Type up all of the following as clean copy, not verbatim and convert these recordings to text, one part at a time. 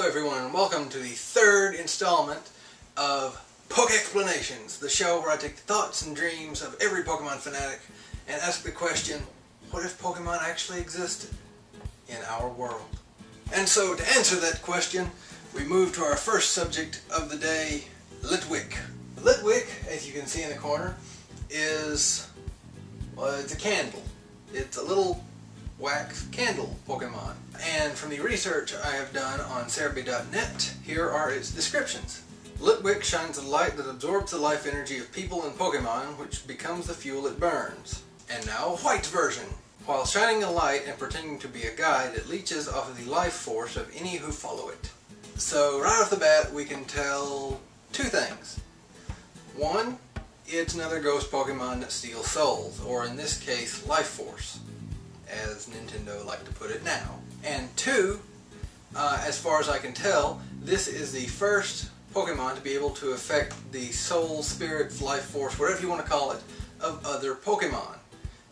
everyone, and welcome to the third installment of Pokexplanations, the show where I take the thoughts and dreams of every Pokemon fanatic and ask the question, what if Pokemon actually existed in our world? And so, to answer that question, we move to our first subject of the day, Litwick. Litwick, as you can see in the corner, is, well, it's a candle. It's a little wax candle Pokemon. And from the research I have done on Cerebi.net, here are its descriptions. Litwick shines a light that absorbs the life energy of people and Pokemon, which becomes the fuel it burns. And now a white version. While shining a light and pretending to be a guide, it leeches off of the life force of any who follow it. So right off the bat we can tell two things. One, it's another ghost Pokemon that steals souls, or in this case, life force, as Nintendo like to put it now. And two, as far as I can tell, this is the first Pokemon to be able to affect the soul, spirit, life force, whatever you want to call it, of other Pokemon.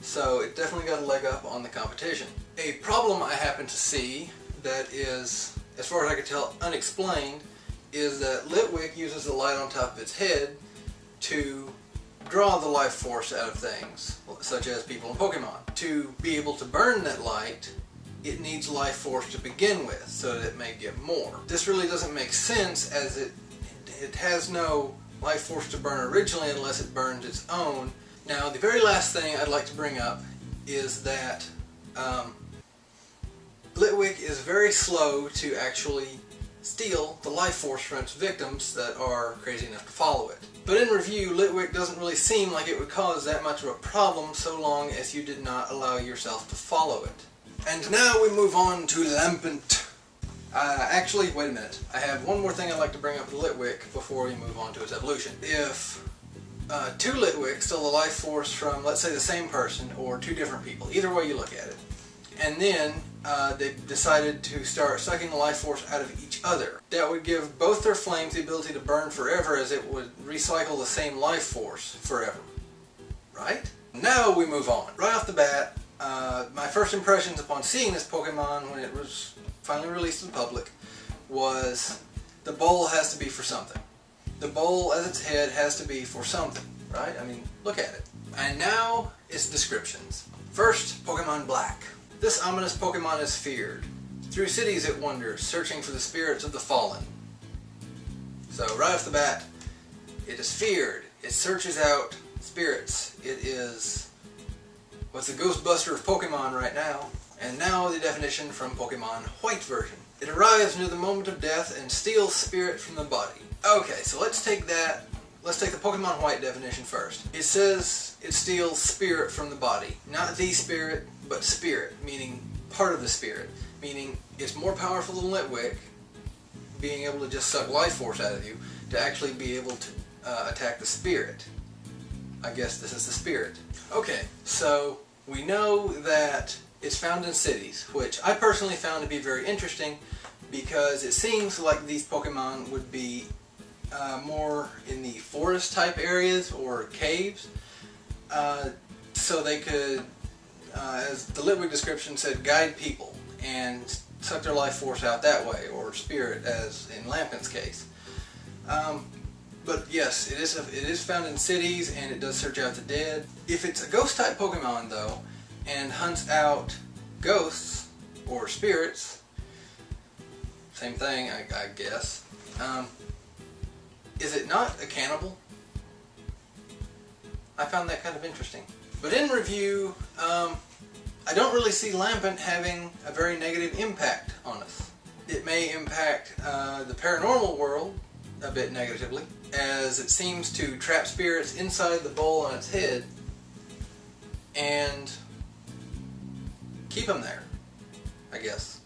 So it definitely got a leg up on the competition. A problem I happen to see that is, as far as I can tell, unexplained, is that Litwick uses the light on top of its head to draw the life force out of things, such as people and Pokemon. To be able to burn that light, it needs life force to begin with, so that it may get more. This really doesn't make sense, as it has no life force to burn originally unless it burns its own. Now, the very last thing I'd like to bring up is that Litwick is very slow to actually steal the life force from its victims that are crazy enough to follow it. But in review, Litwick doesn't really seem like it would cause that much of a problem so long as you did not allow yourself to follow it. And now we move on to Lampent. Actually, wait a minute. I have one more thing I'd like to bring up with Litwick before we move on to its evolution. If two Litwick stole the life force from, let's say, the same person or two different people, either way you look at it, and then they decided to start sucking the life force out of each other, that would give both their flames the ability to burn forever, as it would recycle the same life force forever. Right? Now we move on. Right off the bat, my first impressions upon seeing this Pokemon when it was finally released to the public was the bowl has to be for something. The bowl as its head has to be for something, right? I mean, look at it. And now its descriptions. First, Pokemon Black. This ominous Pokemon is feared. Through cities it wanders, searching for the spirits of the fallen. So right off the bat, it is feared. It searches out spirits. It is what's the Ghostbuster of Pokemon right now. And now the definition from Pokemon White version. It arrives near the moment of death and steals spirit from the body. Okay, so let's take the Pokemon White definition first. It says it steals spirit from the body. Not the spirit, but spirit, meaning part of the spirit. Meaning it's more powerful than Litwick, being able to just suck life force out of you, to actually be able to attack the spirit. I guess this is the spirit. Okay, so we know that it's found in cities, which I personally found to be very interesting because it seems like these Pokemon would be more in the forest type areas or caves, so they could, as the Litwick description said, guide people and suck their life force out that way, or spirit as in Lampent's case. But yes, it is found in cities and it does search out the dead. If it's a ghost type Pokemon though, and hunts out ghosts or spirits, same thing I guess, is it not a cannibal? I found that kind of interesting. But in review, I don't really see Lampent having a very negative impact on us. It may impact the paranormal world a bit negatively, as it seems to trap spirits inside the bowl on its head and keep them there, I guess.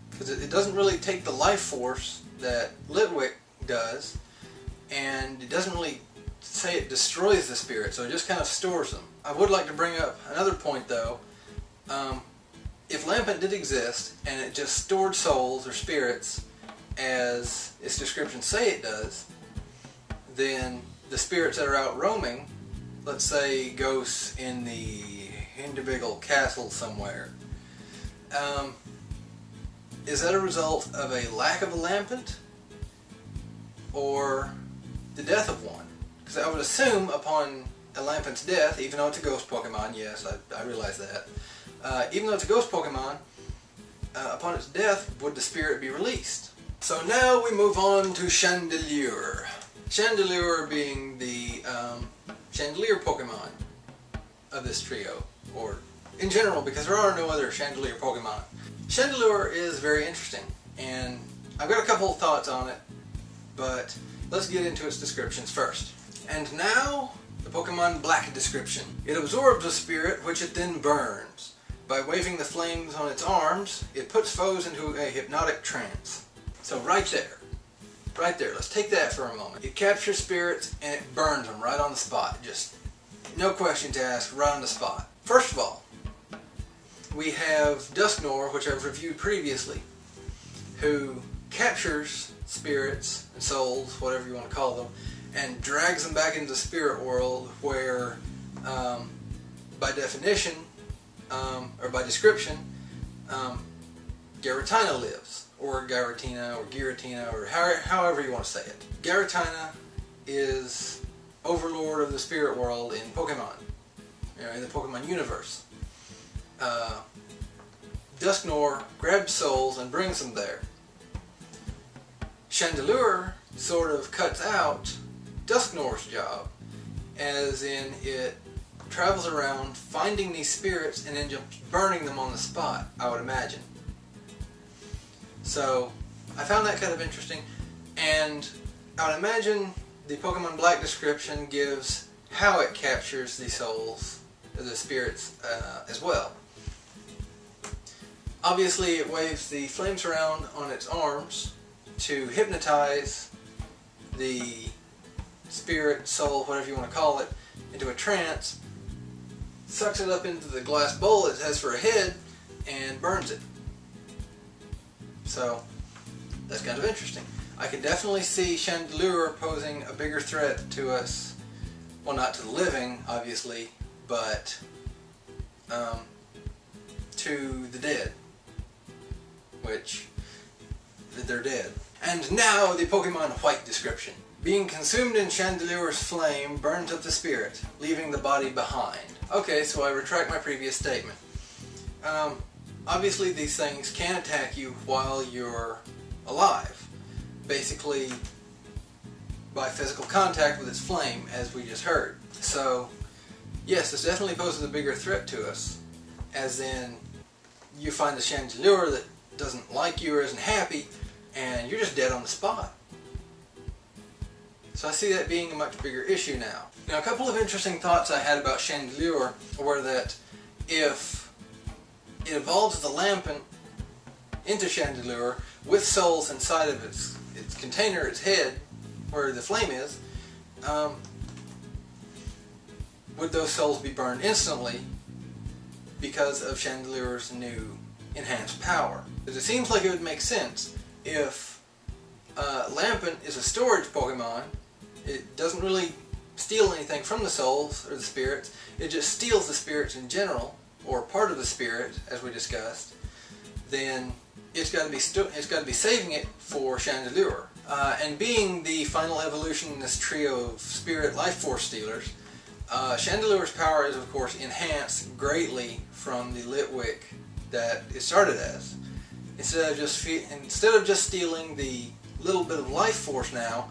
Because it doesn't really take the life force that Litwick does, and it doesn't really say it destroys the spirit, so it just kind of stores them. I would like to bring up another point though. If Lampent did exist and it just stored souls or spirits as its descriptions say it does, then the spirits that are out roaming, let's say ghosts in the Individual Castle somewhere, Is that a result of a lack of a Lampent, or the death of one? Because I would assume upon a Lampent's death, even though it's a ghost Pokemon, yes, I realize that, even though it's a ghost Pokemon, upon its death, would the spirit be released? So now we move on to Chandelure. Chandelure being the Chandelure Pokemon of this trio, or in general, because there are no other Chandelure Pokemon. Chandelure is very interesting, and I've got a couple of thoughts on it, but let's get into its descriptions first. And now, the Pokemon Black description. It absorbs a spirit which it then burns. By waving the flames on its arms, it puts foes into a hypnotic trance. So right there, let's take that for a moment. It captures spirits and it burns them right on the spot. Just no questions asked, right on the spot. First of all, we have Dusknoir, which I've reviewed previously, who captures spirits and souls, whatever you want to call them, and drags them back into the spirit world where, by definition, or by description, Giratina lives, or Giratina, or Giratina, or however you want to say it. Giratina is overlord of the spirit world in Pokemon, in the Pokemon universe. Dusknoir grabs souls and brings them there. Chandelure sort of cuts out Dusknoir's job, as in it travels around finding these spirits and then just burning them on the spot, I would imagine. So I found that kind of interesting, and I would imagine the Pokemon Black description gives how it captures the souls, the spirits, as well. Obviously it waves the flames around on its arms to hypnotize the spirit, soul, whatever you want to call it, into a trance, sucks it up into the glass bowl it has for a head, and burns it. So that's kind of interesting. I can definitely see Chandelure posing a bigger threat to us, well, not to the living, obviously, but to the dead, which they're dead. And now the Pokemon White description. Being consumed in Chandelure's flame burns up the spirit, leaving the body behind. Okay, so I retract my previous statement. Obviously these things can attack you while you're alive, basically by physical contact with its flame, as we just heard. So yes, this definitely poses a bigger threat to us, as in you find the Chandelure that doesn't like you or isn't happy, and you're just dead on the spot. So I see that being a much bigger issue now. Now, a couple of interesting thoughts I had about Chandelure were that if it evolves the Lampent into Chandelure with souls inside of its container, its head, where the flame is, would those souls be burned instantly because of Chandelure's new enhanced power? Because it seems like it would make sense if Lampent is a storage Pokemon. It doesn't really steal anything from the souls or the spirits. It just steals the spirits in general, or part of the spirit, as we discussed. Then it's got to be saving it for Chandelure. And being the final evolution in this trio of spirit life force stealers, Chandelure's power is of course enhanced greatly from the Litwick that it started as. Instead of just stealing the little bit of life force now,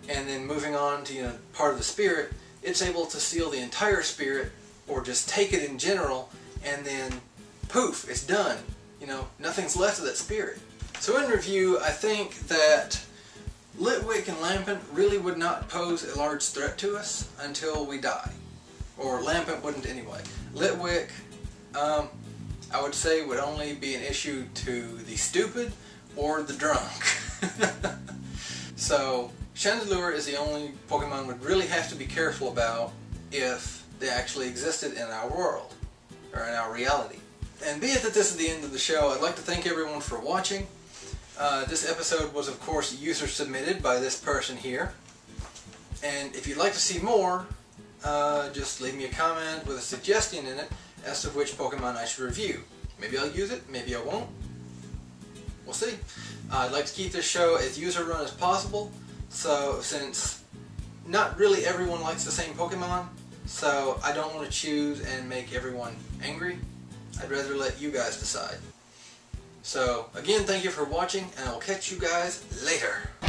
and then moving on to part of the spirit, it's able to steal the entire spirit, or just take it in general, and then poof, it's done. Nothing's left of that spirit. So in review, I think that Litwick and Lampent really would not pose a large threat to us until we die. Or Lampent wouldn't anyway. Litwick, I would say, would only be an issue to the stupid or the drunk. So Chandelure is the only Pokemon we'd really have to be careful about if they actually existed in our world, or in our reality. And be it that this is the end of the show, I'd like to thank everyone for watching. This episode was, of course, user submitted by this person here. And if you'd like to see more, just leave me a comment with a suggestion in it as to which Pokemon I should review. Maybe I'll use it, maybe I won't. we'll see. I'd like to keep this show as user-run as possible, so since not really everyone likes the same Pokemon, so I don't want to choose and make everyone angry. I'd rather let you guys decide. So, again, thank you for watching, and I will catch you guys later.